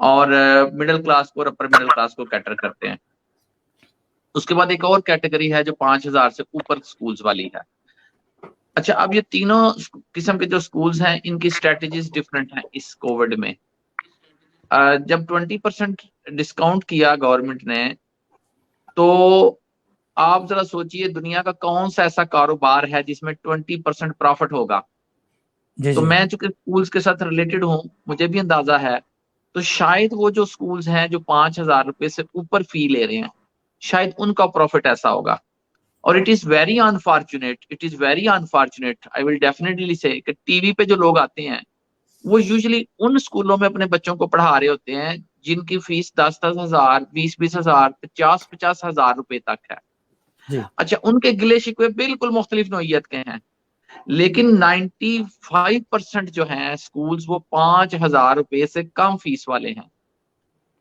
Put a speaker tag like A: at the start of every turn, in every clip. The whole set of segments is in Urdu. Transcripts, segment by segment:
A: اور مڈل کلاس کو اور اپر مڈل کلاس کو کیٹر کرتے ہیں. اس کے بعد ایک اور کیٹیگری ہے جو 5,000 سے اوپر سکولز والی ہے. اچھا اب یہ تینوں قسم کے جو سکولز ہیں ان کی اسٹریٹجیز ڈفرینٹ ہیں اس کووڈ میں. جب 20% ڈسکاؤنٹ کیا گورنمنٹ نے تو آپ ذرا سوچئے دنیا کا کون سا ایسا کاروبار ہے جس میں 20% پروفٹ ہوگا.
B: جی
A: تو
B: جی
A: میں چونکہ سکولز کے ساتھ ریلیٹڈ ہوں مجھے بھی اندازہ ہے. تو شاید وہ جو سکولز ہیں جو 5,000 روپے سے اوپر فی لے رہے ہیں شاید ان کا پروفٹ ایسا ہوگا. اور it is very unfortunate I will definitely سے کہ ٹی وی پہ جو لوگ آتے ہیں وہ یوزلی ان اسکولوں میں اپنے بچوں کو پڑھا رہے ہوتے ہیں جن کی فیس 10,000 20,000 50,000 روپے تک ہے.
B: جی
A: اچھا ان کے گلے شکوے بالکل مختلف نوعیت کے ہیں لیکن 95% جو ہیں سکولز وہ 5,000 روپے سے کم فیس والے ہیں.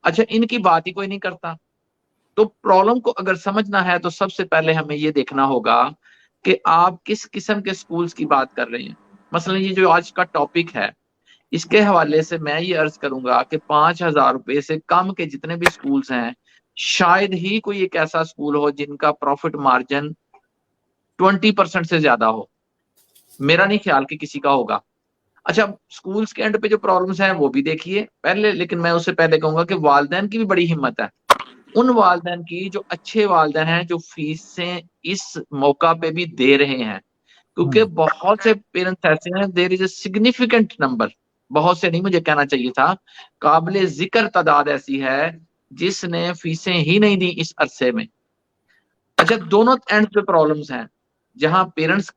A: اچھا ان کی بات ہی کوئی نہیں کرتا. تو پرابلم کو اگر سمجھنا ہے تو سب سے پہلے ہمیں یہ دیکھنا ہوگا کہ آپ کس قسم کے سکولز کی بات کر رہے ہیں. مثلا یہ جو آج کا ٹاپک ہے اس کے حوالے سے میں یہ عرض کروں گا کہ 5,000 روپے سے کم کے جتنے بھی سکولز ہیں شاید ہی کوئی ایک ایسا سکول ہو جن کا پروفٹ مارجن 20% سے زیادہ ہو. میرا نہیں خیال کہ کسی کا ہوگا. اچھا سکولز کے اینڈ پہ جو پرابلمز ہیں وہ بھی دیکھیے پہلے, لیکن میں اس سے پہلے کہوں گا کہ والدین کی بھی بڑی ہمت ہے. ان والدین کی جو اچھے والدین ہیں جو فیسیں اس موقع پہ بھی دے رہے ہیں کیونکہ بہت سے پیرنٹس ایسے ہیں دیر از اے سگنیفیکنٹ نمبر, بہت سے نہیں مجھے کہنا چاہیے تھا, قابل ذکر تعداد ایسی ہے جس نے فیسیں ہی نہیں دی اس عرصے میں. اچھا دونوں اینڈ پہ پرابلمز ہیں جہاں پیرنٹس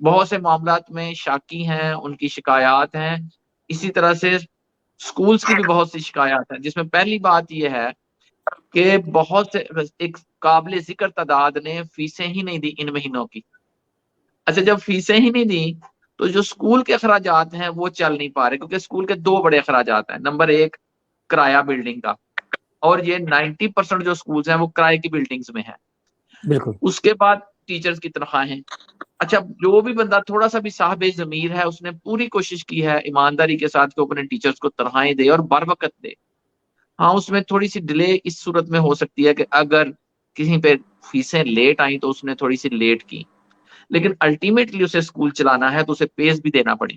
A: بہت سے معاملات میں شاکی ہیں, ان کی شکایات ہیں, اسی طرح سے سکولز کی بھی بہت سی شکایات ہیں جس میں پہلی بات یہ ہے کہ بہت سے ایک قابل ذکر تعداد نے فیسیں ہی نہیں دی ان مہینوں کی. اچھا جب فیسیں ہی نہیں دی تو جو سکول کے اخراجات ہیں وہ چل نہیں پا رہے کیونکہ سکول کے دو بڑے اخراجات ہیں. نمبر ایک کرایہ بلڈنگ کا, اور یہ 90% جو سکولز ہیں وہ کرائے کی بلڈنگز میں ہیں.
B: بالکل.
A: اس کے بعد ٹیچرز کی تنخواہیں. اچھا جو بھی بندہ تھوڑا سا بھی صاحب ضمیر ہے اس نے پوری کوشش کی ہے ایمانداری کے ساتھ کہ اپنے ٹیچرز کو تنخواہیں دے اور بر وقت دے. ہاں اس میں تھوڑی سی ڈیلے اس صورت میں ہو سکتی ہے کہ اگر کسی پہ فیسیں لیٹ آئیں تو اس نے تھوڑی سی لیٹ کی, لیکن الٹیمیٹلی اسے سکول چلانا ہے تو اسے پیس بھی دینا پڑے.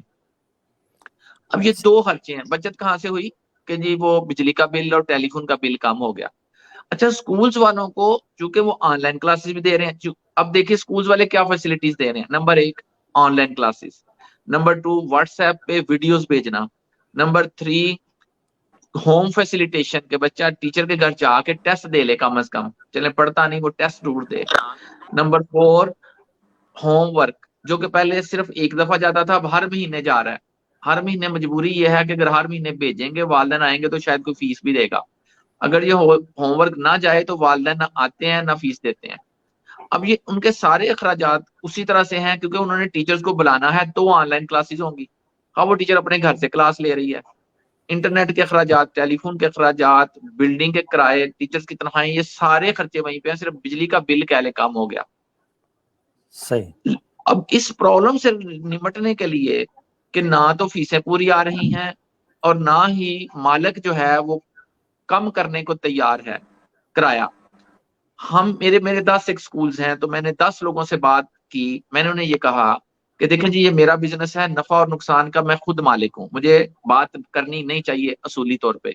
A: اب یہ دو خرچے ہیں, بچت کہاں سے ہوئی کہ جی وہ بجلی کا بل اور ٹیلی فون کا بل کم ہو گیا. اچھا سکولز والوں کو چونکہ وہ آن لائن کلاسز بھی دے رہے ہیں, اب دیکھیے سکولز والے کیا فیسلٹیز دے رہے ہیں. نمبر ایک on line classes, number 2 what's app پہ ویڈیوز بھیجنا, نمبر 3 ہوم فیسیلیٹیشن کے بچہ ٹیچر کے گھر جا کے ٹیسٹ دے لے کم از کم, چلے پڑھتا نہیں وہ ٹیسٹ ڈھونڈ دے. نمبر 4 ہوم ورک جو کہ پہلے صرف ایک دفعہ جاتا تھا اب ہر مہینے جا رہا ہے. ہر مہینے مجبوری یہ ہے کہ اگر ہر مہینے بھیجیں گے والدین آئیں گے تو شاید کوئی فیس بھی دے گا, اگر یہ ہوم ورک نہ جائے تو والدین نہ آتے ہیں نہ فیس دیتے ہیں. اب یہ ان کے سارے اخراجات اسی طرح سے ہیں کیونکہ انہوں نے ٹیچرز کو بلانا ہے تو آن لائن کلاسز ہوں گی. ہاں وہ ٹیچر اپنے گھر سے کلاس لے رہی ہے, انٹرنیٹ کے اخراجات, ٹیلی فون کے اخراجات, بلڈنگ کے کرائے, ٹیچرز کی تنخواہیں, یہ سارے خرچے وہیں پہ ہیں. صرف بجلی کا بل کیا لے کم ہو گیا.
B: صحیح.
A: اب اس پرابلم سے نمٹنے کے لیے کہ نہ تو فیسیں پوری آ رہی ہیں اور نہ ہی مالک جو ہے وہ کم کرنے کو تیار ہے کرایہ. ہم میرے 10 ایک سکولز ہیں تو میں نے 10 لوگوں سے بات کی, میں نے انہیں یہ کہا کہ دیکھیں جی یہ میرا بزنس ہے, نفع اور نقصان کا میں خود مالک ہوں, مجھے بات کرنی نہیں چاہیے اصولی طور پہ,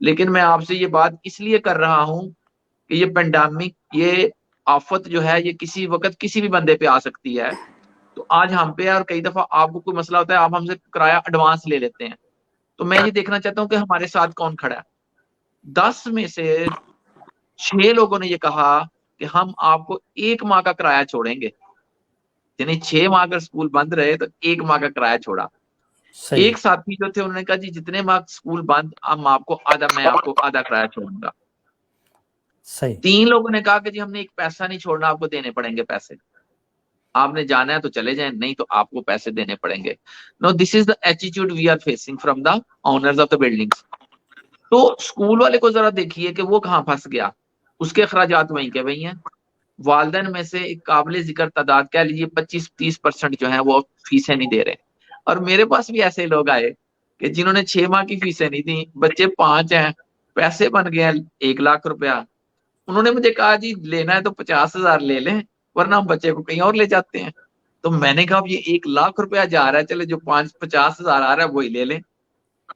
A: لیکن میں آپ سے یہ بات اس لیے کر رہا ہوں کہ یہ پینڈیمک, یہ آفت جو ہے یہ کسی وقت کسی بھی بندے پہ آ سکتی ہے. تو آج ہم پہ اور کئی دفعہ آپ کو کوئی مسئلہ ہوتا ہے آپ ہم سے کرایہ ایڈوانس لے لیتے ہیں, تو میں یہ دیکھنا چاہتا ہوں کہ ہمارے ساتھ کون کھڑا ہے. 10 میں سے 6 لوگوں نے یہ کہا کہ ہم آپ کو 1 ماہ کا کرایہ چھوڑیں گے, یعنی 6 ماہ اگر سکول بند رہے تو 1 ماہ کا کرایہ چھوڑا.
B: صحیح.
A: ایک ساتھی جو تھے انہوں نے کہا جی جتنے ماہ سکول بند میں آپ کو آدھا کرایہ چھوڑوں گا.
B: صحیح.
A: 3 لوگوں نے کہا کہ جی ہم نے ایک پیسہ نہیں چھوڑنا, آپ کو دینے پڑیں گے پیسے, آپ نے جانا ہے تو چلے جائیں, نہیں تو آپ کو پیسے دینے پڑیں گے. No this is the attitude we are facing from the owners of the buildings. تو اسکول والے کو ذرا دیکھیے کہ وہ کہاں پھنس گیا, اس کے اخراجات وہیں کے وہیں ہیں. والدین میں سے ایک قابل ذکر تعداد کہہ لیجیے 25-30% جو ہیں وہ فیسیں نہیں دے رہے. اور میرے پاس بھی ایسے لوگ آئے کہ جنہوں نے 6 ماہ کی فیسیں نہیں دی, بچے 5 ہیں, پیسے بن گئے ہیں 1 لاکھ روپیہ, انہوں نے مجھے کہا جی لینا ہے تو 50,000 لے لیں ورنہ ہم بچے کو کہیں اور لے جاتے ہیں. تو میں نے کہا اب یہ 1 لاکھ روپیہ جا رہا ہے, چلے جو 50,000 آ رہا ہے وہی لے لیں.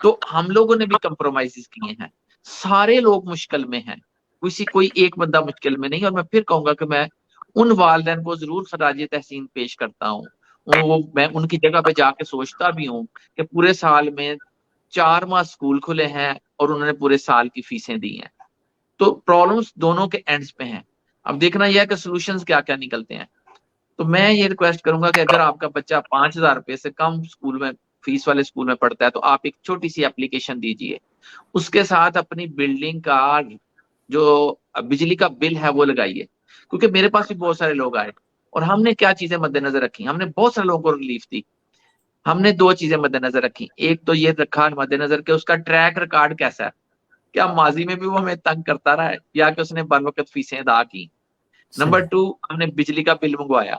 A: تو ہم لوگوں نے بھی کمپرومائز کیے ہیں. سارے لوگ مشکل میں ہیں, کوئی ایک بندہ مشکل میں نہیں. اور میں پھر کہوں گا کہ میں ان والدین کو ضرور خراج تحسین پیش کرتا ہوں. میں ان کی جگہ پہ جا کے سوچتا بھی ہوں کہ پورے سال میں 4 ماہ اسکول کھلے ہیں اور انہوں نے پورے سال کی فیسیں دی ہیں. تو پرابلمس دونوں کے اینڈز پہ ہیں. اب دیکھنا یہ ہے کہ سولوشنز کیا کیا نکلتے ہیں. تو میں یہ ریکویسٹ کروں گا کہ اگر آپ کا بچہ 5,000 روپے سے کم اسکول میں فیس والے اسکول میں پڑھتا ہے تو آپ ایک چھوٹی سی اپلیکیشن دیجئے, اس کے ساتھ اپنی بلڈنگ کا جو بجلی کا بل ہے وہ لگائیے. کیونکہ میرے پاس بھی بہت سارے لوگ آئے اور ہم نے کیا چیزیں مد نظر رکھی, ہم نے بہت سارے لوگوں کو ریلیف دی. ہم نے 2 چیزیں مد نظر رکھی. ایک تو یہ رکھا مد نظر کہ اس کا ٹریک ریکارڈ کیسا ہے, کیا ماضی میں بھی وہ ہمیں تنگ کرتا رہا ہے یا کہ اس نے بر وقت فیسیں ادا کی. نمبر 2, ہم نے بجلی کا بل منگوایا.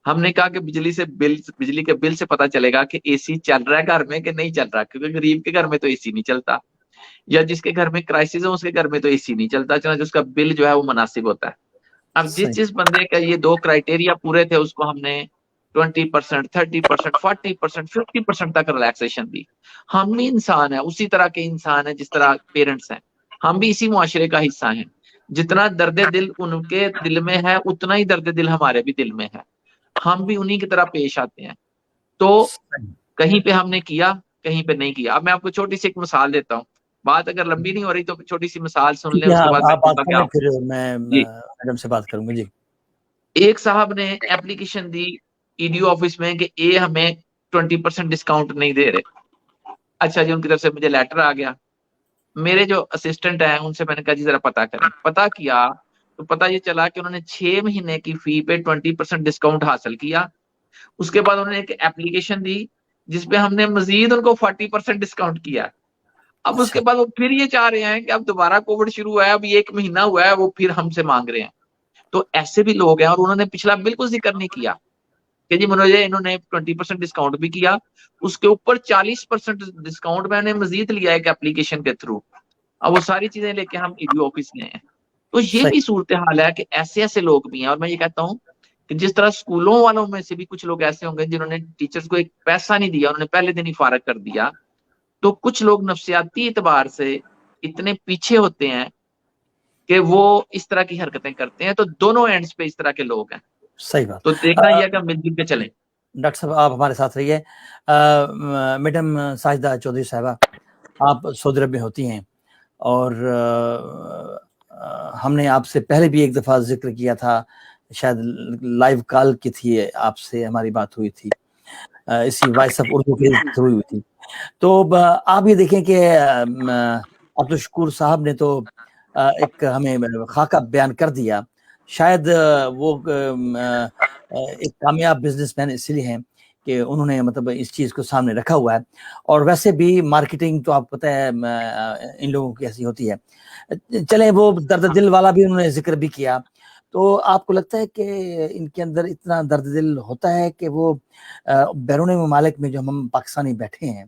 A: ہم نے کہا کہ بجلی کے بل سے پتا چلے گا کہ اے سی چل رہا ہے گھر میں کہ نہیں چل رہا, کیونکہ غریب کے گھر میں تو اے سی نہیں چلتا, یا جس کے گھر میں کرائسس ہے اس کے گھر میں تو اے سی نہیں چلتا, چنانچہ اس کا بل جو ہے وہ مناسب ہوتا ہے. اب جس بندے کا یہ 2 کرائٹیریا پورے تھے اس کو ہم نے 20%, 30%, 40%, 50% تک ریلیکسیشن دی. ہم بھی انسان ہیں, اسی طرح کے انسان ہیں جس طرح پیرنٹس ہیں, ہم بھی اسی معاشرے کا حصہ ہیں. جتنا درد دل ان کے دل میں ہے اتنا ہی درد دل ہمارے بھی دل میں ہے. ہم بھی انہی کی طرح پیش آتے ہیں. تو کہیں پہ ہم نے کیا, کہیں پہ نہیں کیا. اب میں آپ کو چھوٹی سی ایک مثال دیتا ہوں, بات اگر لمبی نہیں ہو رہی تو چھوٹی سی مثال سن لیں, اس کے بعد میں
B: آپ بات
A: کہوں گا
B: کر
A: کہ
B: لیں
A: آپ
B: پھر میں
A: جی.
B: میڈم سے بات کروں گا. جی.
A: ایک صاحب نے اپلیکیشن دی ای ڈی آفس میں کہ اے ہمیں 20% ڈسکاؤنٹ نہیں دے رہے. اچھا جی, ان کی طرف سے مجھے لیٹر آ گیا. میرے جو اسسٹنٹ ہیں ان سے میں نے کہا جی ذرا پتا کریں. پتا کیا تو پتا یہ چلا کہ انہوں نے 6 مہینے کی فی پہ 20% ڈسکاؤنٹ حاصل کیا. اس کے بعد انہوں نے ایک اپلیکیشن دی جس پہ ہم نے مزید ان کو 40% ڈسکاؤنٹ کیا. اب اس کے بعد وہ پھر یہ چاہ رہے ہیں کہ اب دوبارہ کووڈ شروع ہوا ہے, اب 1 مہینہ ہوا ہے, وہ پھر ہم سے مانگ رہے ہیں. تو ایسے بھی لوگ ہیں. اور انہوں نے پچھلا بالکل ذکر نہیں کیا کہ جی مجھے انہوں نے 20% ڈسکاؤنٹ بھی کیا, اس کے اوپر 40% ڈسکاؤنٹ میں نے مزید لیا ہے کہ اپلیکیشن کے تھرو. اب وہ ساری چیزیں لے کے ہم ای ڈی آفس گئے ہیں. تو یہ بھی صورتحال ہے کہ ایسے لوگ بھی ہیں. اور میں یہ کہتا ہوں کہ جس طرح اسکولوں والوں میں سے بھی کچھ لوگ ایسے ہوں گے جنہوں نے ٹیچرز کو ایک پیسہ نہیں دیا, انہوں نے پہلے دن ہی فارغ کر دیا. تو کچھ لوگ نفسیاتی اعتبار سے اتنے پیچھے ہوتے ہیں کہ وہ اس طرح کی حرکتیں کرتے ہیں. تو دونوں اینڈز پہ اس طرح کے لوگ ہیں.
B: صحیح بات.
A: تو دیکھنا یہ کہ مل جل کے چلیں.
B: ڈاکٹر صاحب آپ ہمارے ساتھ رہیے. میڈم ساجدہ چودھری صاحبہ, آپ سعودی عرب میں ہوتی ہیں اور ہم نے آپ سے پہلے بھی ایک دفعہ ذکر کیا تھا, شاید لائیو کال کی تھی, آپ سے ہماری بات ہوئی تھی اسی وائس آف اردو کے تھرو ہوئی تھی. تو آپ یہ دیکھیں کہ عبدالشکور صاحب نے تو ایک ہمیں خاکہ بیان کر دیا. شاید وہ ایک کامیاب بزنس مین اس لیے ہیں کہ انہوں نے مطلب اس چیز کو سامنے رکھا ہوا ہے. اور ویسے بھی مارکیٹنگ تو آپ پتہ ہے ان لوگوں کی ایسی ہوتی ہے. چلیں وہ درد دل والا بھی انہوں نے ذکر بھی کیا. تو آپ کو لگتا ہے کہ ان کے اندر اتنا درد دل ہوتا ہے کہ وہ بیرون ممالک میں جو ہم پاکستانی بیٹھے ہیں,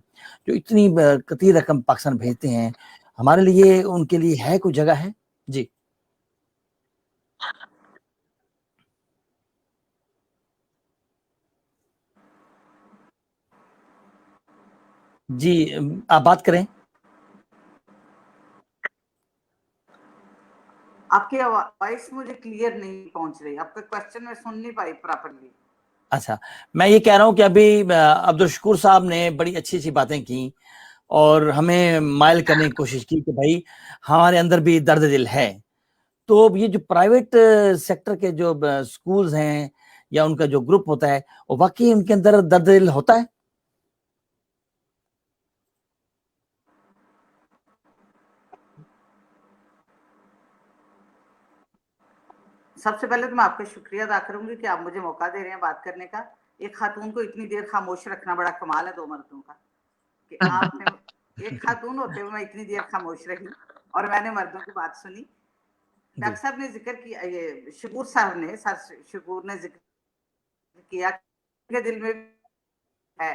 B: جو اتنی کثیر رقم پاکستان بھیجتے ہیں, ہمارے لیے ان کے لیے ہے کوئی جگہ ہے؟ جی جی آپ بات کریں.
C: آپ کی وائس مجھے کلیئر نہیں پہنچ رہی, آپ کا کوسچن میں سن نہیں پائی پراپرلی.
B: اچھا, میں یہ کہہ رہا ہوں کہ ابھی عبدالشکور صاحب نے بڑی اچھی اچھی باتیں کی اور ہمیں مائل کرنے کی کوشش کی کہ بھائی ہمارے اندر بھی درد دل ہے. تو یہ جو پرائیویٹ سیکٹر کے جو سکولز ہیں یا ان کا جو گروپ ہوتا ہے, وہ واقعی ان کے اندر درد دل ہوتا ہے؟
C: سب سے پہلے تو میں آپ کا شکریہ ادا کروں گی کہ آپ مجھے موقع دے رہے ہیں بات کرنے کا. ایک خاتون کو اتنی دیر خاموش رکھنا بڑا کمال ہے 2 مردوں کا, کہ آپ نے ایک خاتون ہوتے ہوئے میں اتنی دیر خاموش رہی اور میں نے مردوں کی بات سنی. ڈاکٹر صاحب نے ذکر کیا, یہ شکور صاحب نے, سر شکور نے ذکر کیا کہ دل میں ہے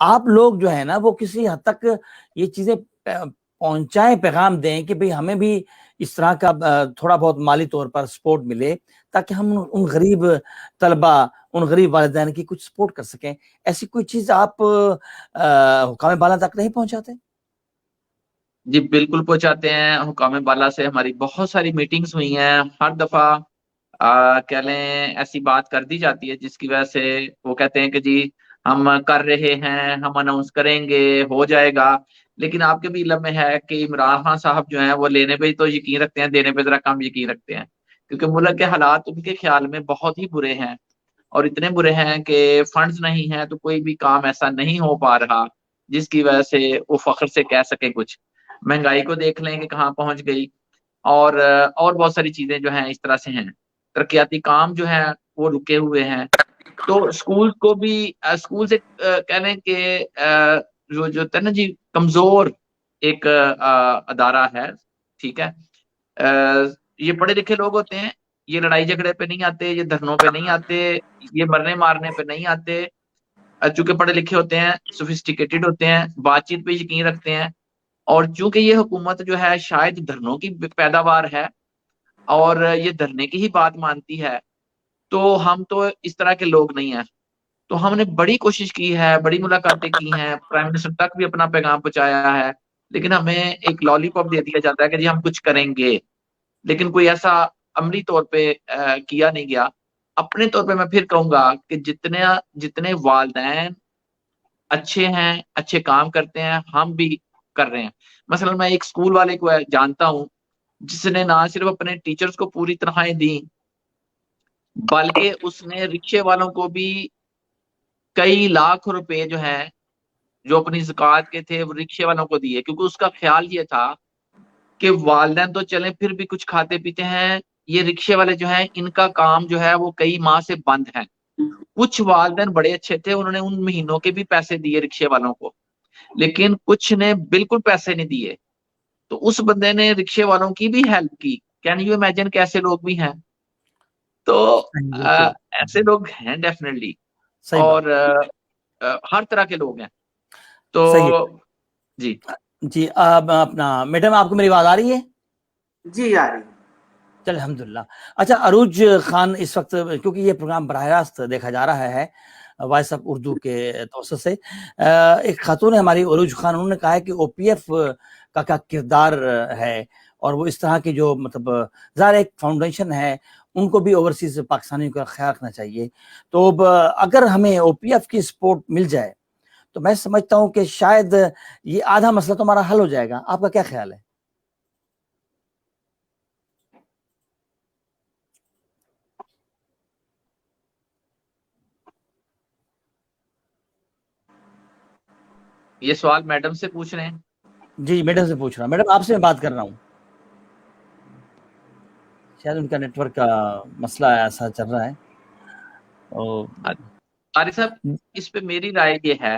B: آپ لوگ جو ہے نا وہ کسی حد تک یہ چیزیں پہنچائیں، پیغام دیں کہ بھئی ہمیں بھی اس طرح کا تھوڑا بہت مالی طور پر سپورٹ ملے تاکہ ہم ان غریب طلبہ، ان غریب والدین کی کچھ سپورٹ کر سکیں. ایسی کوئی چیز آپ حکام بالا تک نہیں پہنچاتے؟
A: جی بالکل پہنچاتے ہیں. حکام بالا سے ہماری بہت ساری میٹنگز ہوئی ہیں. ہر دفعہ کہہ لیں ایسی بات کر دی جاتی ہے جس کی وجہ سے وہ کہتے ہیں کہ جی ہم کر رہے ہیں، ہم اناؤنس کریں گے، ہو جائے گا. لیکن آپ کے بھی علم میں ہے کہ عمران خان صاحب جو ہیں وہ لینے پہ تو یقین رکھتے ہیں، دینے پہ ذرا کم یقین رکھتے ہیں، کیونکہ ملک کے حالات ان کے خیال میں بہت ہی برے ہیں، اور اتنے برے ہیں کہ فنڈز نہیں ہیں تو کوئی بھی کام ایسا نہیں ہو پا رہا جس کی وجہ سے وہ فخر سے کہہ سکے کچھ. مہنگائی کو دیکھ لیں کہ کہاں پہنچ گئی، اور بہت ساری چیزیں جو ہیں اس طرح سے ہیں. ترقیاتی کام جو ہے وہ رکے ہوئے ہیں. تو اسکول کو بھی اسکول سے کہہ لیں کہ جو ہے نا جی کمزور ایک ادارہ ہے. ٹھیک ہے، یہ پڑھے لکھے لوگ ہوتے ہیں، یہ لڑائی جھگڑے پہ نہیں آتے، یہ دھرنوں پہ نہیں آتے، یہ مرنے مارنے پہ نہیں آتے. چونکہ پڑھے لکھے ہوتے ہیں، سوفسٹیکیٹڈ ہوتے ہیں، بات چیت پہ یقین رکھتے ہیں. اور چونکہ یہ حکومت جو ہے شاید دھرنوں کی پیداوار ہے اور یہ دھرنے کی ہی بات مانتی ہے، تو ہم تو اس طرح کے لوگ نہیں ہیں. تو ہم نے بڑی کوشش کی ہے، بڑی ملاقاتیں کی ہیں، پرائم منسٹر تک بھی اپنا پیغام پہنچایا ہے، لیکن ہمیں ایک لالی پاپ دے دیا جاتا ہے کہ جی ہم کچھ کریں گے، لیکن کوئی ایسا عملی طور پہ کیا نہیں گیا. اپنے طور پہ میں پھر کہوں گا کہ جتنے والدین اچھے ہیں، اچھے کام کرتے ہیں، ہم بھی کر رہے ہیں. مثلا میں ایک اسکول والے کو جانتا ہوں جس نے نہ صرف اپنے ٹیچرز کو پوری تنخواہیں دی، بلکہ اس نے رکشے والوں کو بھی کئی لاکھ روپے جو ہیں جو اپنی زکوٰۃ کے تھے وہ رکشے والوں کو دیے، کیونکہ اس کا خیال یہ تھا کہ والدین تو چلیں پھر بھی کچھ کھاتے پیتے ہیں، یہ رکشے والے جو ہیں ان کا کام جو ہے وہ کئی ماہ سے بند ہے. کچھ والدین بڑے اچھے تھے، انہوں نے ان مہینوں کے بھی پیسے دیے رکشے والوں کو، لیکن کچھ نے بالکل پیسے نہیں دیے. تو اس بندے نے رکشے والوں کی بھی ہیلپ کی. کین یو امیجن کیسے لوگ بھی ہیں. تو ایسے لوگ ہیں ڈیفینیٹلی، اور ہر طرح کے لوگ ہیں. تو جی
B: جی اپنا میڈم آپ کو میری آواز آ رہی ہے؟
C: جی آ رہی ہے.
B: چل الحمدللہ. اچھا عروج خان اس وقت، کیونکہ یہ پروگرام براہ راست دیکھا جا رہا ہے وائس آف اردو کے توسط سے، ایک خاتون ہے ہماری عروج خان، انہوں نے کہا ہے کہ او پی ایف کا کیا کردار ہے، اور وہ اس طرح کی جو مطلب ظاہر ایک فاؤنڈیشن ہے ان کو بھی اوورسیز پاکستانیوں کا خیال رکھنا چاہیے. تو اگر ہمیں او پی ایف کی سپورٹ مل جائے تو میں سمجھتا ہوں کہ شاید یہ آدھا مسئلہ تو ہمارا حل ہو جائے گا. آپ کا کیا خیال ہے؟
A: یہ سوال میڈم سے پوچھ رہے ہیں؟
B: جی میڈم سے پوچھ رہا ہوں. میڈم آپ سے میں بات کر رہا ہوں. شاید ان کا نیٹ ورک کا مسئلہ ایسا چل رہا ہے.
A: قاری صاحب اس پہ میری رائے یہ ہے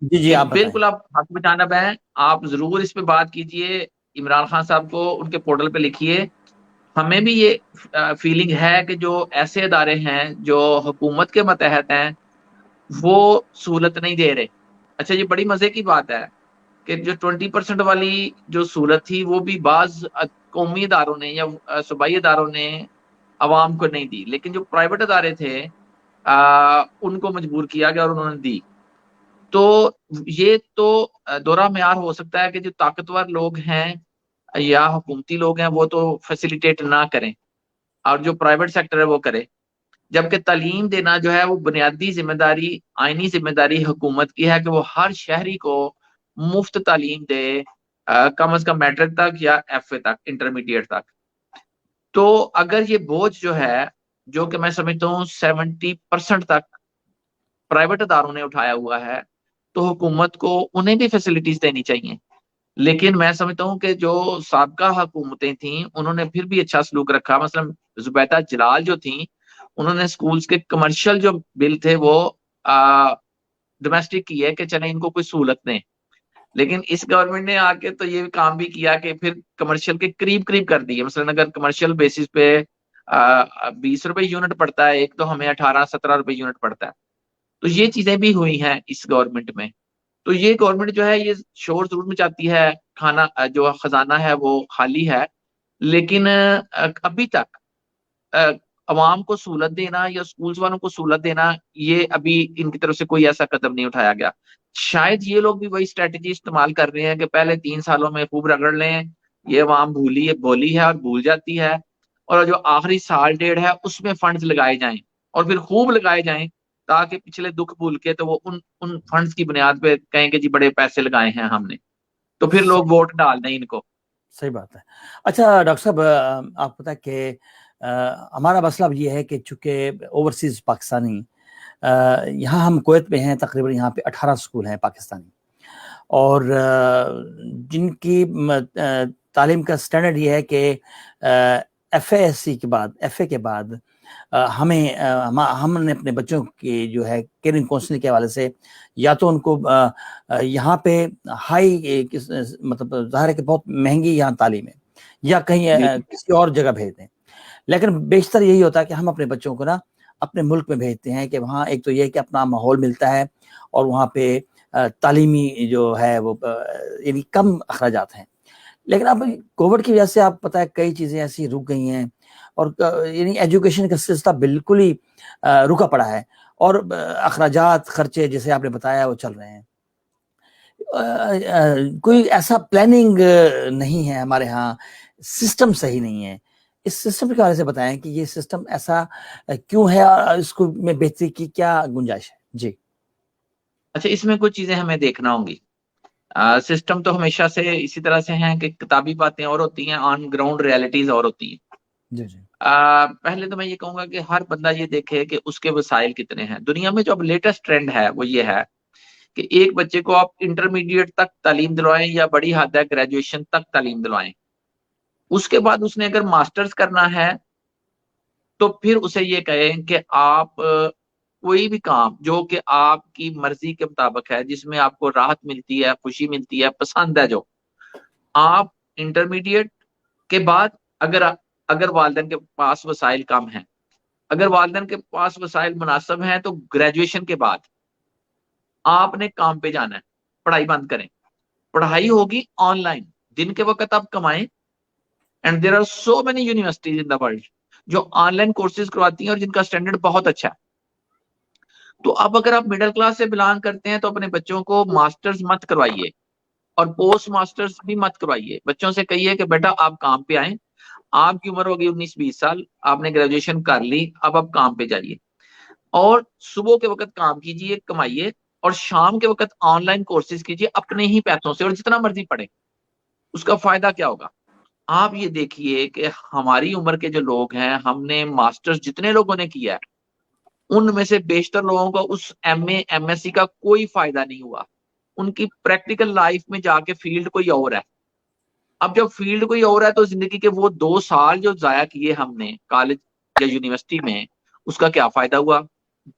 B: جی آپ
A: بالکل آپ حق بجانب ہیں، آپ ضرور اس پہ بات کیجئے، عمران خان صاحب کو ان کے پورٹل پہ لکھیے. ہمیں بھی یہ فیلنگ ہے کہ جو ایسے ادارے ہیں جو حکومت کے ماتحت ہیں وہ سہولت نہیں دے رہے. اچھا یہ بڑی مزے کی بات ہے کہ جو 20% والی جو سہولت تھی وہ بھی بعض قومی اداروں نے یا صوبائی اداروں نے عوام کو نہیں دی، لیکن جو پرائیویٹ ادارے تھے ان کو مجبور کیا گیا اور انہوں نے دی. تو یہ تو دورہ معیار ہو سکتا ہے کہ جو طاقتور لوگ ہیں یا حکومتی لوگ ہیں وہ تو فیسیلیٹیٹ نہ کریں اور جو پرائیویٹ سیکٹر ہے وہ کرے، جبکہ تعلیم دینا جو ہے وہ بنیادی ذمہ داری، آئینی ذمہ داری حکومت کی ہے کہ وہ ہر شہری کو مفت تعلیم دے، کم از کم میٹرک تک یا ایف اے تک، انٹرمیڈیٹ تک. تو اگر یہ بوجھ جو ہے جو کہ میں سمجھتا ہوں 70% تک پرائیویٹ اداروں نے اٹھایا ہوا ہے، تو حکومت کو انہیں بھی فیسلٹیز دینی چاہیے. لیکن میں سمجھتا ہوں کہ جو سابقہ حکومتیں تھیں انہوں نے پھر بھی اچھا سلوک رکھا. مثلا زبیدہ جلال جو تھیں انہوں نے سکولز کے کمرشل جو بل تھے وہ ڈومیسٹک کی ہے کہ چلیں ان کو کوئی سہولت دیں. لیکن اس گورنمنٹ نے آ کے تو یہ کام بھی کیا کہ پھر کمرشل کے قریب کر دیے. مثلا اگر کمرشل بیسس پہ 20 روپے یونٹ پڑتا ہے ایک، تو ہمیں 18-17 روپے یونٹ پڑتا ہے. تو یہ چیزیں بھی ہوئی ہیں اس گورنمنٹ میں. تو یہ گورنمنٹ جو ہے یہ شور ضرور مچاتی ہے, کھانا جو خزانہ ہے وہ خالی ہے, لیکن ابھی تک عوام کو سہولت دینا یا اسکولز والوں کو سہولت دینا, یہ ابھی ان کی طرف سے کوئی ایسا قدم نہیں اٹھایا گیا. شاید یہ لوگ بھی وہی اسٹریٹجی استعمال کر رہے ہیں کہ پہلے 3 سالوں میں خوب رگڑ لیں, یہ عوام بولی ہے اور بھول جاتی ہے, اور جو آخری سال ڈیڑھ ہے اس میں فنڈز لگائے جائیں اور پھر خوب لگائے جائیں تاکہ پچھلے دکھ بھول کے تو وہ ان فنڈز کی بنیاد پہ کہیں کہ جی بڑے پیسے لگائے ہیں ہم نے, تو پھر لوگ ووٹ ڈال دیں ان کو.
B: صحیح بات ہے. اچھا ڈاکٹر صاحب, آپ پتہ کہ ہمارا مسئلہ یہ ہے کہ چونکہ اوورسیز پاکستانی, یہاں ہم کویت میں ہیں, تقریباً یہاں پہ 18 اسکول ہیں پاکستانی, اور جن کی تعلیم کا سٹینڈرڈ یہ ہے کہ FASC کے بعد, FA کے بعد ہم نے اپنے بچوں کی جو ہے کیئرنگ کونسلنگ کے حوالے سے یا تو ان کو یہاں پہ ہائی مطلب ظاہر ہے کہ بہت مہنگی یہاں تعلیم ہے, یا کہیں کسی اور جگہ بھیج دیں, لیکن بیشتر یہی ہوتا ہے کہ ہم اپنے بچوں کو نا اپنے ملک میں بھیجتے ہیں کہ وہاں ایک تو یہ کہ اپنا ماحول ملتا ہے, اور وہاں پہ تعلیمی جو ہے وہ یعنی کم اخراجات ہیں. لیکن اب کووڈ کی وجہ سے آپ پتہ ہے کئی چیزیں ایسی رک گئی ہیں, اور یعنی ایجوکیشن کا سلسلہ بالکل ہی رکا پڑا ہے, اور اخراجات خرچے جیسے آپ نے بتایا وہ چل رہے ہیں. کوئی ایسا پلاننگ نہیں ہے ہمارے ہاں, سسٹم صحیح نہیں ہے. اس سسٹم کے حوالے سے بتائیں کہ یہ سسٹم ایسا کیوں ہے, اور اس کو میں بہتری کی کیا گنجائش ہے؟ جی.
A: اچھا, اس میں کچھ چیزیں ہمیں دیکھنا ہوں گی. سسٹم تو ہمیشہ سے اسی طرح سے ہیں کہ کتابی باتیں اور ہوتی ہیں, آن گراؤنڈ ریالٹیز اور ہوتی ہیں.
B: جی جی.
A: پہلے تو میں یہ کہوں گا کہ ہر بندہ یہ دیکھے کہ اس کے وسائل کتنے ہیں. دنیا میں جو اب لیٹسٹ ٹرینڈ ہے وہ یہ ہے کہ ایک بچے کو آپ انٹرمیڈیٹ تک تعلیم دلوائیں یا بڑی حد ہے گریجویشن تک تعلیم دلوائیں, اس کے بعد اس نے اگر ماسٹرز کرنا ہے تو پھر اسے یہ کہیں کہ آپ کوئی بھی کام جو کہ آپ کی مرضی کے مطابق ہے, جس میں آپ کو راحت ملتی ہے, خوشی ملتی ہے, پسند ہے, جو آپ انٹرمیڈیٹ کے بعد اگر والدین کے پاس وسائل کم ہیں, اگر والدین کے پاس وسائل مناسب ہیں, تو گریجویشن کے بعد آپ نے کام پہ جانا ہے, پڑھائی بند کریں. پڑھائی ہوگی آن لائن, دن کے وقت آپ کمائیں, and there are so many universities in the world جو آن لائن کورسز کرواتی ہیں اور جن کا اسٹینڈرڈ بہت اچھا ہے. تو اب اگر آپ مڈل کلاس سے بلانگ کرتے ہیں تو اپنے بچوں کو ماسٹرز مت کروائیے اور پوسٹ ماسٹرز بھی مت کروائیے. بچوں سے کہیے کہ بیٹا آپ کام پہ آئیں, آپ کی عمر ہوگی 19-20 سال, آپ نے گریجویشن کر لی, اب آپ کام پہ جائیے, اور صبح کے وقت کام کیجیے, کمائیے, اور شام کے وقت آن لائن کورسز کیجیے اپنے ہی پیسوں سے, اور جتنا مرضی پڑھیں. اس کا فائدہ کیا ہوگا؟ آپ یہ دیکھیے کہ ہماری عمر کے جو لوگ ہیں, ہم نے ماسٹرز جتنے لوگوں نے کیا ہے ان میں سے بیشتر لوگوں کو اس MA/MSc کا کوئی فائدہ نہیں ہوا. ان کی پریکٹیکل لائف میں جا کے فیلڈ کوئی اور ہے. اب جب فیلڈ کوئی اور ہے تو زندگی کے وہ 2 سال جو ضائع کیے ہم نے کالج یا یونیورسٹی میں, اس کا کیا فائدہ ہوا؟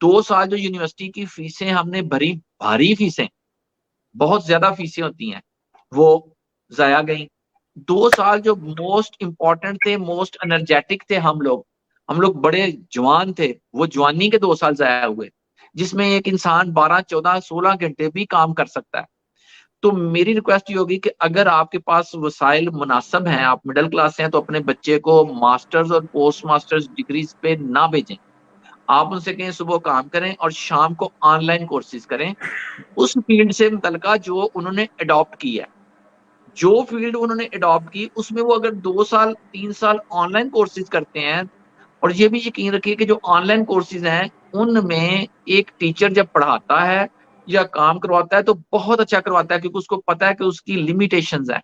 A: 2 سال جو یونیورسٹی کی فیسیں ہم نے بھری, بھاری فیسیں, بہت زیادہ فیسیں ہوتی ہیں, وہ ضائع گئیں. 2 سال جو موسٹ امپورٹنٹ تھے, موسٹ انرجیٹک تھے, ہم لوگ بڑے جوان تھے, وہ جوانی کے 2 سال ضائع ہوئے, جس میں ایک انسان 12, 14, 16 گھنٹے بھی کام کر سکتا ہے. تو میری ریکویسٹ یہ ہوگی کہ اگر آپ کے پاس وسائل مناسب ہیں, آپ مڈل کلاس ہیں, تو اپنے بچے کو ماسٹرز اور پوسٹ ماسٹرز ڈگریز پہ نہ بھیجیں. آپ ان سے کہیں صبح کام کریں اور شام کو آن لائن کورسز کریں اس فیلڈ سے متعلقہ جو انہوں نے اڈاپٹ کی ہے. جو فیلڈ انہوں نے اڈاپٹ کی اس میں وہ اگر 2 سال 3 سال آن لائن کورسز کرتے ہیں, اور یہ بھی یقین رکھیے کہ جو آن لائن کورسز ہیں ان میں ایک ٹیچر جب پڑھاتا ہے یا کام کرواتا ہے تو بہت اچھا کرواتا ہے, کیونکہ اس کو پتا ہے کہ اس کی لمیٹیشنز ہیں.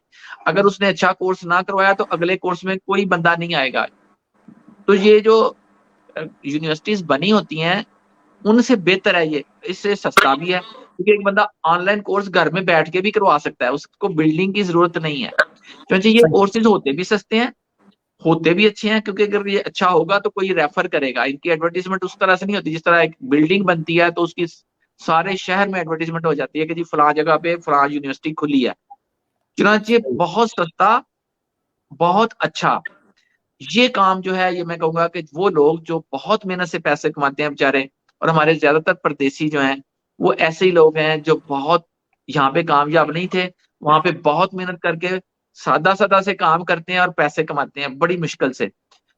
A: اگر اس نے اچھا کورس نہ کروایا تو اگلے کورس میں کوئی بندہ نہیں آئے گا. تو یہ جو یونیورسٹیز بنی ہوتی ہیں ان سے بہتر ہے, یہ اس سے سستا بھی ہے, کیونکہ ایک بندہ آن لائن کورس گھر میں بیٹھ کے بھی کروا سکتا ہے, اس کو بلڈنگ کی ضرورت نہیں ہے. چونکہ یہ کورسز ہوتے بھی سستے ہیں, ہوتے بھی اچھے ہیں, کیونکہ اگر یہ اچھا ہوگا تو کوئی ریفر کرے گا. ان کی ایڈورٹیزمنٹ اس طرح سے نہیں ہوتی, جس طرح ایک بلڈنگ بنتی ہے تو اس کی سارے شہر میں ایڈورٹیزمنٹ ہو جاتی ہے کہ جی فلاں جگہ پہ فلاں یونیورسٹی کھلی ہے. چنانچہ بہت سستا, بہت اچھا. یہ کام جو ہے یہ میں کہوں گا کہ وہ لوگ جو بہت محنت سے پیسے کماتے ہیں بیچارے, اور ہمارے زیادہ تر پردیسی جو ہیں وہ ایسے ہی لوگ ہیں جو بہت یہاں پہ کامیاب نہیں تھے, وہاں پہ بہت محنت کر کے سادہ سادہ سے کام کرتے ہیں اور پیسے کماتے ہیں بڑی مشکل سے.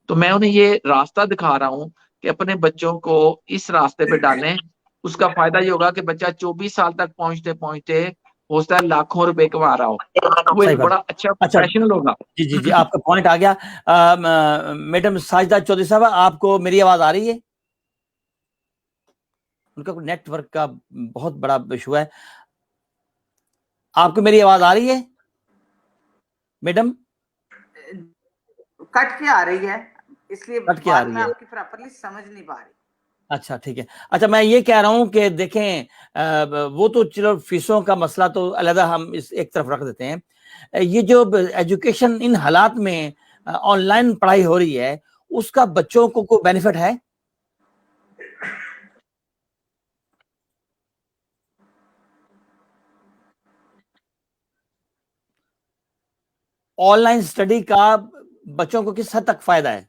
A: تو میں انہیں یہ راستہ دکھا رہا ہوں کہ اپنے بچوں کو اس راستے پہ ڈالیں. اس کا فائدہ یہ ہوگا کہ بچہ 24 سال تک پہنچتے پہنچتے ہو سکتا ہے لاکھوں روپے کما رہا ہو, وہ
B: صحیح
A: ایک
B: بات.
A: بڑا اچھا
B: اچھا
A: پروفیشنل ہوگا.
B: جی جی جی, آپ کا پوائنٹ آ گیا. میڈم ساجدہ چودھری صاحب, آپ کو میری آواز آ رہی ہے؟ ان کا نیٹ ورک کا بہت بڑا ایشو ہے. آپ کو میری آواز آ رہی ہے میڈم؟
C: کٹ کے آ رہی ہے, اس لیے
B: کٹ کے آ
C: بات
B: رہی
C: میں
B: ہے.
C: آپ کی پراپرلی سمجھ نہیں پا رہی.
B: اچھا ٹھیک ہے. اچھا میں یہ کہہ رہا ہوں کہ دیکھیں وہ تو چلو فیسوں کا مسئلہ تو علیحدہ ہم اس ایک طرف رکھ دیتے ہیں. یہ جو ایجوکیشن ان حالات میں آن لائن پڑھائی ہو رہی ہے, اس کا بچوں کو کوئی بینیفٹ ہے؟ آن لائن اسٹڈی کا بچوں کو کس حد تک فائدہ ہے؟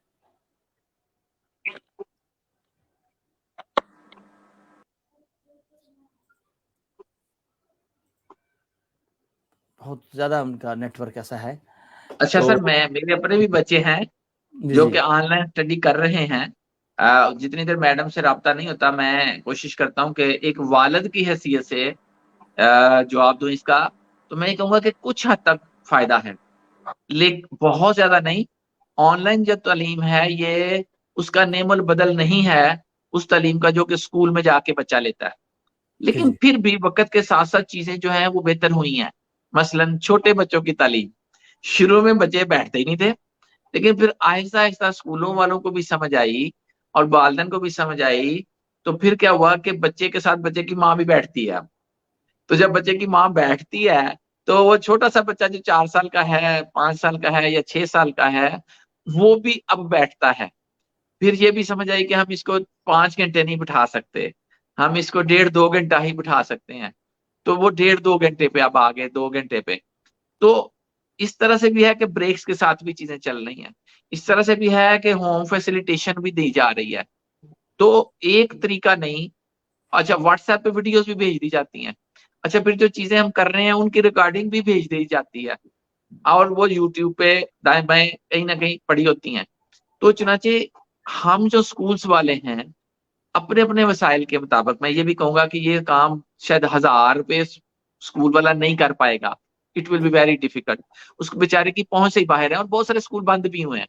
B: بہت زیادہ ان کا نیٹ ورک ایسا ہے.
A: اچھا
B: تو
A: سر, میرے اپنے بھی بچے ہیں
B: جی
A: جو
B: جی
A: کہ آن لائن اسٹڈی کر رہے ہیں. جتنی دیر میڈم سے رابطہ نہیں ہوتا, میں کوشش کرتا ہوں کہ ایک والد کی حیثیت سے جواب دوں اس کا. تو میں یہ کہوں گا کہ کچھ حد تک فائدہ ہے, لیکن بہت زیادہ نہیں. آن لائن جو تعلیم ہے یہ اس کا نعم البدل نہیں ہے اس تعلیم کا جو کہ اسکول میں جا کے بچہ لیتا ہے.
B: جی
A: لیکن
B: جی
A: پھر بھی وقت کے ساتھ ساتھ چیزیں جو ہیں وہ بہتر ہوئی ہیں. مثلاً چھوٹے بچوں کی تعلیم, شروع میں بچے بیٹھتے ہی نہیں تھے, لیکن پھر آہستہ آہستہ اسکولوں والوں کو بھی سمجھ آئی اور والدین کو بھی سمجھ آئی. تو پھر کیا ہوا کہ بچے کے ساتھ بچے کی ماں بھی بیٹھتی ہے. تو جب بچے کی ماں بیٹھتی ہے تو وہ چھوٹا سا بچہ جو 4 سال کا ہے, 5 سال کا ہے یا 6 سال کا ہے, وہ بھی اب بیٹھتا ہے. پھر یہ بھی سمجھ آئی کہ ہم اس کو 5 گھنٹے نہیں بٹھا سکتے, ہم اس کو 1.5-2 گھنٹہ ہی بٹھا سکتے ہیں. تو وہ 1.5-2 گھنٹے پہ اب آگے 2 گھنٹے پہ. تو اس طرح سے بھی ہے کہ بریکس کے ساتھ بھی چیزیں چل رہی ہیں. اس طرح سے بھی ہے کہ ہوم فیسیلیٹیشن بھی دی جا رہی ہے. تو ایک طریقہ نہیں. اچھا واٹس ایپ پہ ویڈیوز بھی بھیج دی جاتی ہیں. اچھا پھر جو چیزیں ہم کر رہے ہیں ان کی ریکارڈنگ بھی بھیج دی جاتی ہے, اور وہ یوٹیوب پہ دائیں بائیں کہیں نہ کہیں پڑی ہوتی ہیں. تو چنانچہ ہم جو سکولز والے ہیں اپنے اپنے وسائل کے مطابق, میں یہ بھی کہوں گا کہ یہ کام شاید 1000 روپے اسکول والا نہیں کر پائے گا. It will be very difficult. اس کو بیچارے کی پہنچ سے ہی باہر ہے, اور بہت سارے اسکول بند بھی ہوئے ہیں,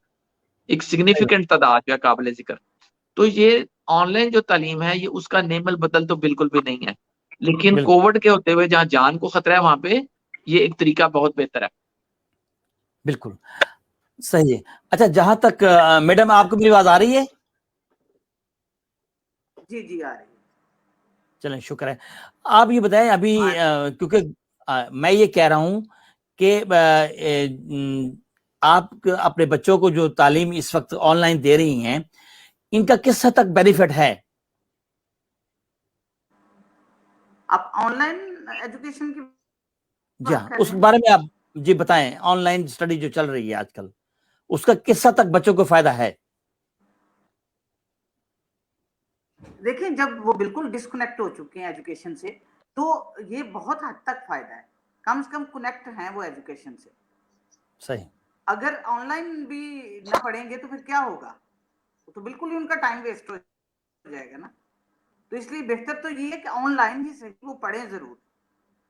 A: ایک سگنیفیکنٹ تعداد جو ہے قابل ذکر. تو یہ آن لائن جو تعلیم ہے یہ اس کا نعم البدل تو بالکل بھی نہیں ہے, لیکن
B: بالکل
A: کووڈ کے ہوتے ہوئے جہاں جان کو خطرہ ہے وہاں پہ یہ ایک طریقہ بہت بہتر ہے.
B: بالکل صحیح ہے. اچھا جہاں تک میڈم آپ کو میری آواز آ رہی ہے؟
C: جی جی آ رہی ہے.
B: چلیں شکر ہے. آپ یہ بتائیں ابھی کیونکہ میں یہ کہہ رہا ہوں کہ آپ اپنے بچوں کو جو تعلیم اس وقت آن لائن دے رہی ہیں ان کا کس حد تک بینیفٹ ہے؟
C: آپ آن لائن ایجوکیشن کی
B: جی ہاں,
C: بات کر
B: اس
C: رہے ہیں؟
B: بارے میں آپ جی بتائیں. آن لائن اسٹڈی جو چل رہی ہے آج کل اس کا کس حد تک بچوں کو فائدہ ہے؟
C: دیکھیں جب وہ بالکل ڈسکنیکٹ ہو چکے ہیں ایجوکیشن سے تو یہ بہت حد تک فائدہ ہے. کم سے کم کنیکٹ ہیں وہ ایجوکیشن سے.
B: صحیح.
C: اگر آن لائن بھی نہ پڑھیں گے تو پھر کیا ہوگا, تو بالکل ہی ان کا ٹائم ویسٹ ہو جائے گا نا. تو اس لیے بہتر تو یہ ہے کہ آن لائن ہی صحیح وہ پڑھیں ضرور,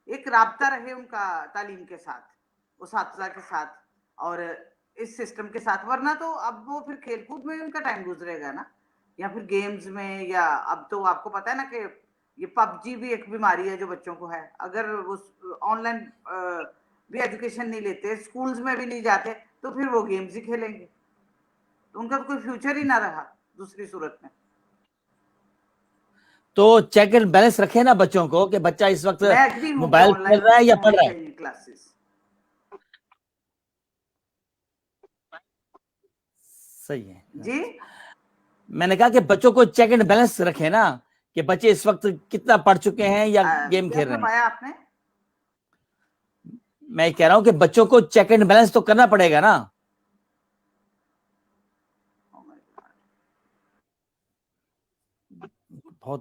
C: ایک رابطہ رہے ان کا تعلیم کے ساتھ, اساتذہ کے ساتھ اور اس سسٹم کے ساتھ. ورنہ تو اب وہ پھر کھیل کود میں ان کا ٹائم گزرے گا نا, یا پھر گیمز میں. یا اب تو آپ کو پتا ہے نا کہ یہ پب جی بھی ایک بیماری ہے جو بچوں کو ہے. اگر وہ آن لائن بھی ایجوکیشن نہیں لیتے, اسکولز میں بھی نہیں جاتے, تو پھر وہ گیمز ہی کھیلیں گے, تو ان کا تو کوئی فیوچر ہی نہ رہا دوسری صورت میں.
B: تو چیک اینڈ بیلنس رکھے نا بچوں کو کہ بچہ اس وقت
C: میں ایگری ہوں کہ
B: موبائل
C: آن
B: کھیل
C: لائن
B: رہا ہے یا پڑھ
C: ہونی
B: رہا ہے.
C: چاہیے کلاسز.
B: صحیح ہے.
C: جی
B: میں نے کہا کہ بچوں کو چیک اینڈ بیلنس رکھے نا کہ بچے اس وقت کتنا پڑھ چکے ہیں یا گیم
C: کیا
B: کھیل رہے ہیں.
C: فرمایا آپ نے؟
B: میں کہہ رہا ہوں کہ بچوں کو چیک اینڈ بیلنس تو کرنا پڑے گا نا. بہت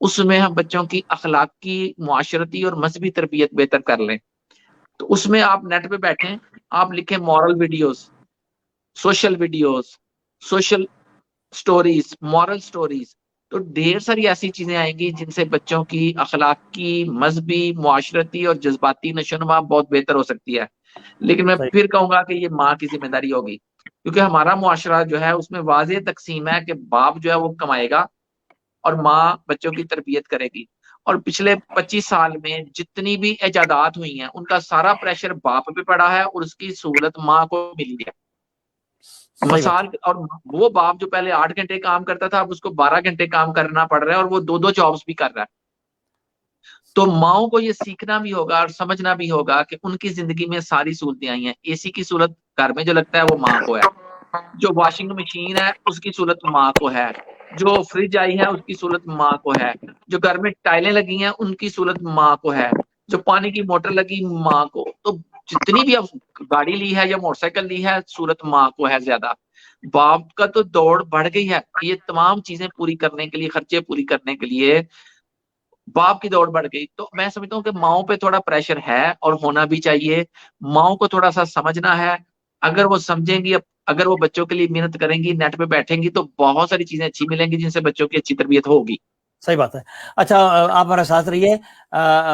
A: اس میں ہم بچوں کی اخلاقی، معاشرتی اور مذہبی تربیت بہتر کر لیں. تو اس میں آپ نیٹ پہ بیٹھیں، آپ لکھیں moral videos, social videos, social stories, moral stories, تو ڈھیر ساری ایسی چیزیں آئیں گی جن سے بچوں کی اخلاقی، مذہبی، معاشرتی اور جذباتی نشوونما بہت بہتر ہو سکتی ہے. لیکن میں
B: صحیح
A: پھر کہوں گا کہ یہ ماں کی ذمہ داری ہوگی، کیونکہ ہمارا معاشرہ جو ہے اس میں واضح تقسیم ہے کہ باپ جو ہے وہ کمائے گا اور ماں بچوں کی تربیت کرے گی. اور پچھلے 25 سال میں جتنی بھی ایجادات ہوئی ہیں ان کا سارا پریشر باپ پہ پڑا ہے اور اس کی سہولت ماں کو ملی ہے.
B: صحیح بات
A: مثال، اور وہ باپ جو پہلے 8 گھنٹے کام کرتا تھا اب اس کو 12 گھنٹے کام کرنا پڑ رہا ہے اور وہ 2 جابس بھی کر رہا ہے. تو ماؤں کو یہ سیکھنا بھی ہوگا اور سمجھنا بھی ہوگا کہ ان کی زندگی میں ساری سہولتیں آئی ہیں. اے سی کی سہولت گھر میں جو لگتا ہے وہ ماں کو ہے، جو واشنگ مشین ہے اس کی سہولت ماں کو ہے، جو فریج آئی ہے اس کی سہولت ماں کو ہے، جو گھر میں ٹائلیں لگی ہیں ان کی سہولت ماں کو ہے، جو پانی کی موٹر لگی ماں کو. تو جتنی بھی اب گاڑی لی ہے یا موٹر سائیکل لی ہے سہولت ماں کو ہے زیادہ. باپ کا تو دوڑ بڑھ گئی ہے، یہ تمام چیزیں پوری کرنے کے لیے، خرچے پوری کرنے کے لیے باپ کی دوڑ بڑھ گئی. تو میں سمجھتا ہوں کہ ماؤں پہ تھوڑا پریشر ہے اور ہونا بھی چاہیے. ماؤں کو تھوڑا سا سمجھنا ہے، اگر وہ سمجھیں گی، اگر وہ بچوں کے لیے محنت کریں گی، نیٹ پہ بیٹھیں گی تو بہت ساری چیزیں اچھی ملیں گی جن سے بچوں کی اچھی تربیت ہوگی.
B: صحیح بات ہے. اچھا آپ ہمارے ساتھ رہیے.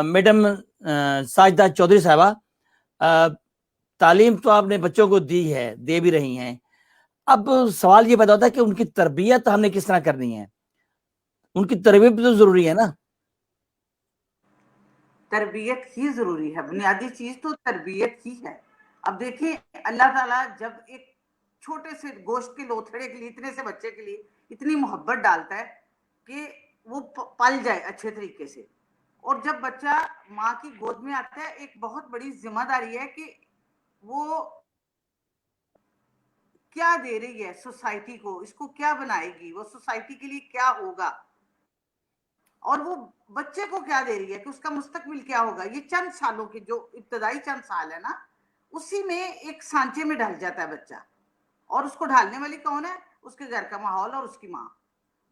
B: میڈم ساجدہ چودھری صاحبہ، تعلیم تو آپ نے بچوں کو دی ہے، دے بھی رہی ہیں. اب سوال یہ پیدا ہوتا ہے کہ ان کی تربیت ہم نے کس طرح کرنی ہے؟ ان کی تربیت بھی تو ضروری ہے نا.
C: تربیت ہی ضروری ہے، بنیادی چیز تو تربیت ہی ہے. اب دیکھیں اللہ تعالیٰ جب ایک چھوٹے سے گوشت کے لوتھڑے کے لیے، اتنے سے بچے کے لیے اتنی محبت ڈالتا ہے کہ وہ پل جائے اچھے طریقے سے. اور جب بچہ ماں کی گود میں آتا ہے ایک بہت بڑی ذمہ داری ہے کہ وہ کیا دے رہی ہے سوسائٹی کو، اس کو کیا بنائے گی، وہ سوسائٹی کے لیے کیا ہوگا، اور وہ بچے کو کیا دے رہی ہے کہ اس کا مستقبل کیا ہوگا. یہ چند سالوں کے جو ابتدائی چند سال ہے نا، اسی میں ایک سانچے میں ڈھل جاتا ہے بچہ. اور اس کو ڈھالنے والی کون ہے؟ اس کے گھر کا ماحول اور اس کی ماں.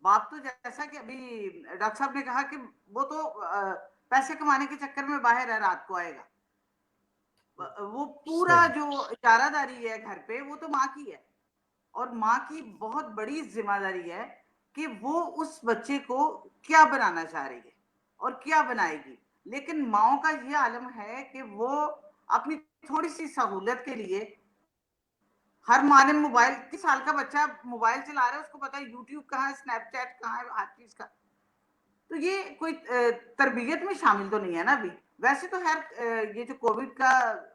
C: باپ تو جیسا کہ ابھی ڈاکٹر صاحب نے کہا کہ وہ تو پیسے کمانے کے چکر میں باہر ہے، رات کو آئے گا. وہ پورا جو اجارہ داری ہے گھر پہ وہ تو ماں کی ہے. اور ماں کی بہت بڑی ذمہ داری ہے کہ وہ اس بچے کو کیا بنانا چاہ رہی ہے اور کیا بنائے گی. لیکن ماؤں کا یہ عالم ہے کہ وہ اپنی تھوڑی سی سہولت کے لیے، ہر ماں نے موبائل، 30 سال کا بچہ موبائل چلا رہا ہے، اس کو پتا ہے یوٹیوب کہاں ہے، اسنیپ چیٹ کہاں ہے، ہر چیز کا. تو یہ کوئی تربیت میں شامل تو نہیں ہے نا ابھی. ویسے تو خیر یہ جو کووڈ کا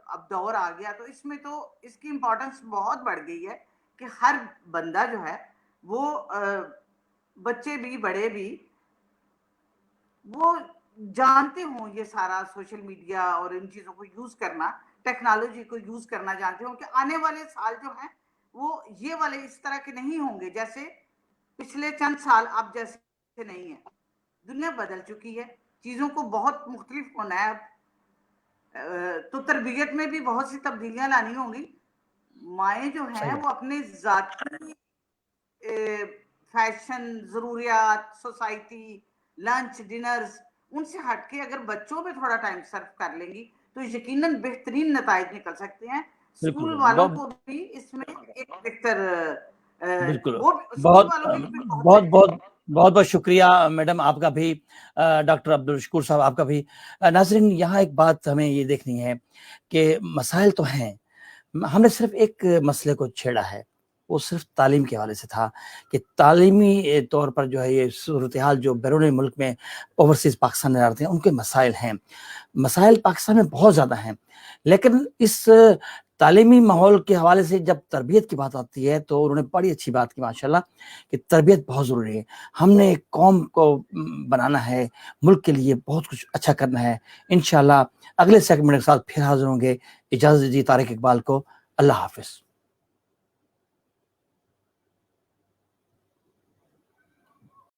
C: اب دور آ گیا تو اس میں تو اس کی امپورٹنس بہت بڑھ گئی ہے کہ ہر بندہ جو ہے وہ بچے بھی بڑے بھی وہ جانتے ہوں یہ سارا سوشل میڈیا اور ان چیزوں کو یوز کرنا، ٹیکنالوجی کو یوز کرنا جانتے ہوں کہ آنے والے سال جو ہیں وہ یہ والے اس طرح کے نہیں ہوں گے جیسے پچھلے چند سال اب جیسے نہیں ہیں. دنیا بدل چکی ہے، چیزوں کو بہت مختلف ہونا ہے اب. تو تربیت میں بھی بہت سی تبدیلیاں لانی ہوں گی. مائیں جو ہیں وہ اپنے ذاتی فیشن، ضروریات، سوسائٹی، لنچ، ڈنرز، ان سے ہٹ کے اگر بچوں پہ تھوڑا ٹائم صرف کر لیں گی تو یقیناً بہترین نتائج نکل سکتے ہیں. اسکول والوں کو بھی اس میں ایک بہتر،
B: بالکل.
C: وہ اسکول والوں کے لیے
B: بہت بہت بہت بہت شکریہ میڈم آپ کا بھی، ڈاکٹر عبدالشکور صاحب آپ کا بھی. ناظرین یہاں ایک بات ہمیں یہ دیکھنی ہے کہ مسائل تو ہیں، ہم نے صرف ایک مسئلے کو چھیڑا ہے، وہ صرف تعلیم کے حوالے سے تھا کہ تعلیمی طور پر جو ہے یہ صورتحال جو بیرون ملک میں اوورسیز پاکستان میں رہتے ہیں ان کے مسائل ہیں. مسائل پاکستان میں بہت زیادہ ہیں، لیکن اس تعلیمی ماحول کے حوالے سے جب تربیت کی بات آتی ہے تو انہوں نے بڑی اچھی بات کی ماشاءاللہ کہ تربیت بہت ضروری ہے. ہم نے ایک قوم کو بنانا ہے، ملک کے لیے بہت کچھ اچھا کرنا ہے. انشاءاللہ اگلے سیگمنٹ کے ساتھ پھر حاضر ہوں گے. اجازت دیجیے طارق اقبال کو. اللہ حافظ.